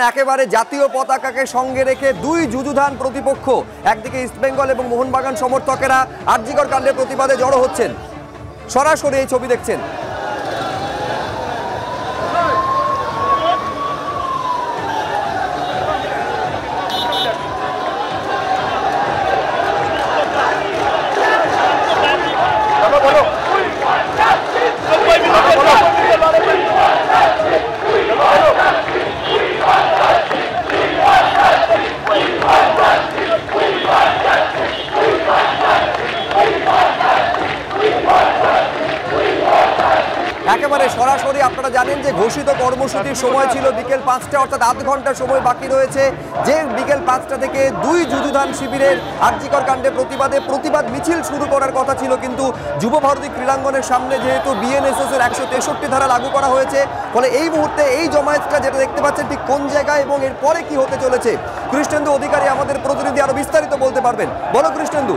একেবারে জাতীয় পতাকাকে সঙ্গে রেখে দুই যুযুধান প্রতিপক্ষ, একদিকে ইস্টবেঙ্গল এবং মোহনবাগান সমর্থকেরা আরজিকর কাণ্ডের প্রতিবাদে জড়ো হচ্ছেন। সরাসরি এই ছবি দেখছেন। একেবারে সরাসরি আপনারা জানেন যে ঘোষিত কর্মসূচির সময় ছিল বিকেল 5টা, অর্থাৎ আধ ঘন্টা সময় বাকি রয়েছে। যে বিকেল 5টা থেকে দুই যুযুধান শিবিরের আরজিকর কাণ্ডে প্রতিবাদ মিছিল শুরু করার কথা ছিল, কিন্তু যুবভারতী ক্রীড়াঙ্গনের সামনে যেহেতু বিএনএসএস এর 163 ধারা লাগু করা হয়েছে, ফলে এই মুহূর্তে এই জমায়েতটা যেটা দেখতে পাচ্ছেন ঠিক কোন জায়গায় এবং এরপরে কি হতে চলেছে কৃষ্ণেন্দু অধিকারী আমাদের প্রতিনিধি আরো বিস্তারিত বলতে পারবেন। বলো কৃষ্ণেন্দু।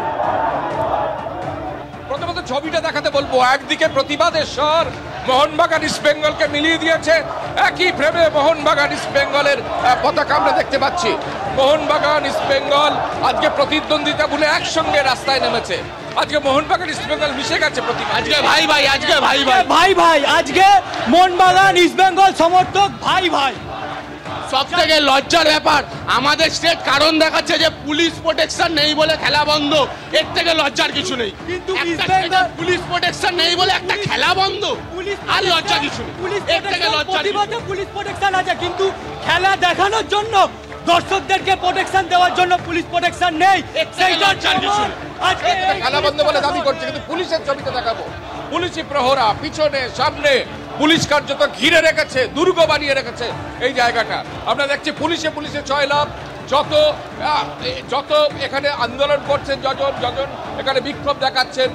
প্রথমত ছবিটা দেখাতে বলবো, একদিকে প্রতিবাদের স্বর মোহনবাগান ইস্টবেঙ্গলকে মিলিয়ে দিয়েছে, একই ফ্রেমে মোহনবাগান ইস্টবেঙ্গলের পতাকা আমরা দেখতে পাচ্ছি। মোহনবাগান ইস্টবেঙ্গল আজকে প্রতিদ্বন্দ্বিতা বলে একসঙ্গে রাস্তায় নেমেছে। আজকে মোহনবাগান ইস্টবেঙ্গল মিশে গেছে প্রতিবাদ। আজকে ভাই ভাই, আজকে ভাই ভাই ভাই ভাই, আজকে মোহনবাগান ইস্টবেঙ্গল সমর্থক ভাই ভাই। সব থেকে লজ্জার ব্যাপার, আমাদের স্টেট কারণ দেখাচ্ছে যে পুলিশ প্রোটেকশন নেই বলে খেলা বন্ধ। এর থেকে লজ্জার কিছু নেই, কিন্তু পুলিশ প্রোটেকশন নেই বলে একটা খেলা বন্ধ, আর লজ্জা কিছু নেই। এর থেকে লজ্জার পুলিশ প্রোটেকশন আছে, কিন্তু খেলা দেখানোর জন্য দর্শকদেরকে প্রোটেকশন দেওয়ার জন্য পুলিশ প্রোটেকশন নেই। আজকে খেলা বন্ধ বলে দাবি করছে, কিন্তু পুলিশের ছবিতে দেখাবো, পুলিশি প্রহরা পিছনে সামনে, পুলিশ কার্যত ঘিরে রেখেছে, দুর্গ বানিয়ে রেখেছে এই জায়গাটা। আমরা দেখছি পুলিশে জয়লাভ। যত এখানে আন্দোলন করছেন, যজন এখানে বিক্ষোভ দেখাচ্ছেন,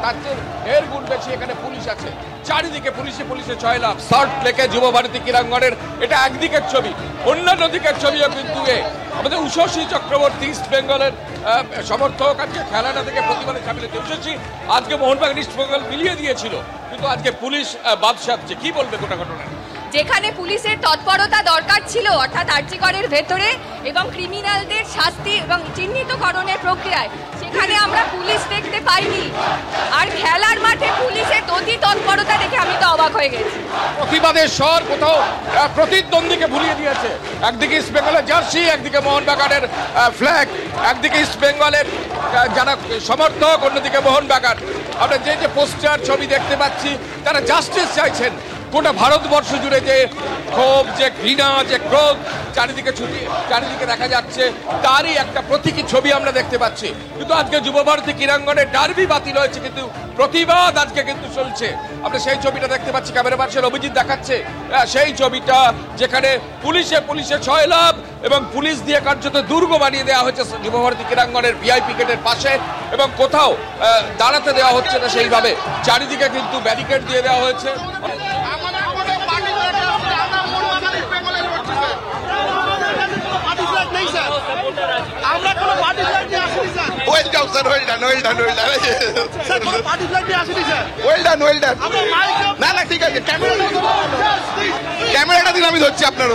তার চেয়ে এর গুণ বেশি এখানে পুলিশ আছে। চারিদিকে পুলিশে জয়লাভ। সল্ট লেকে যুবভারতী ক্রীড়াঙ্গনের এটা একদিকের ছবি, অন্যান্য দিকের ছবিও কিন্তু আমাদের উষসী চক্রবর্তী ইস্টবেঙ্গলের সমর্থক আজকে খেলাটা থেকে প্রতিবাদে সামিল হচ্ছে। উষসী আজকে মোহনবাগান ইস্টবেঙ্গল মিলিয়ে দিয়েছিল, কিন্তু আজকে পুলিশ বাদ সাধছে। কি বলবে গোটা ঘটনা? যেখানে পুলিশের তৎপরতা দরকার ছিল, অর্থাৎ আরজিকরের ভেতরে এবং ক্রিমিনালদের শাস্তি এবং চিহ্নিতকরণের প্রক্রিয়ায়, সেখানে আমরা পুলিশ দেখতে পাইনি। আর খেলার মাঠে পুলিশের অতি তৎপরতা দেখে আমি তো অবাক হয়ে গেছি। প্রতিবাদের স্বর কোথাও প্রতিদ্বন্দ্বীকে ভুলিয়ে দিয়েছে। একদিকে ইস্টবেঙ্গলের জার্সি, একদিকে মোহনবাগানের ফ্ল্যাগ, একদিকে ইস্টবেঙ্গলের যারা সমর্থক, অন্যদিকে মোহনবাগান। আমরা যে পোস্টার ছবি দেখতে পাচ্ছি, তারা জাস্টিস চাইছেন। গোটা ভারতবর্ষ জুড়ে যে ক্ষোভ, যে ঘৃণা, যে ক্রোধ চারিদিকে দেখা যাচ্ছে, তারই একটা প্রতীকী ছবি আমরা দেখতে পাচ্ছি। কিন্তু আজকে যুবভারতী ক্রীড়াঙ্গনে ডার্বি বাতিল হয়েছে, কিন্তু প্রতিবাদ আজকে কিন্তু চলছে। আমরা সেই ছবিটা দেখতে পাচ্ছি, ক্যামেরা পার্সন অভিজিৎ দেখাচ্ছে সেই ছবিটা, যেখানে পুলিশে জয়লাভ এবং পুলিশ দিয়ে কার্যত দুর্গ বানিয়ে দেওয়া হয়েছে যুবভারতী ক্রীড়াঙ্গনের ভিআইপি গেটের পাশে, এবং কোথাও দাঁড়াতে দেওয়া হচ্ছে না সেইভাবে। চারিদিকে কিন্তু ব্যারিকেড দিয়ে দেওয়া হয়েছে। ক্যামেরাটা দিন আমি ধরছি আপনার।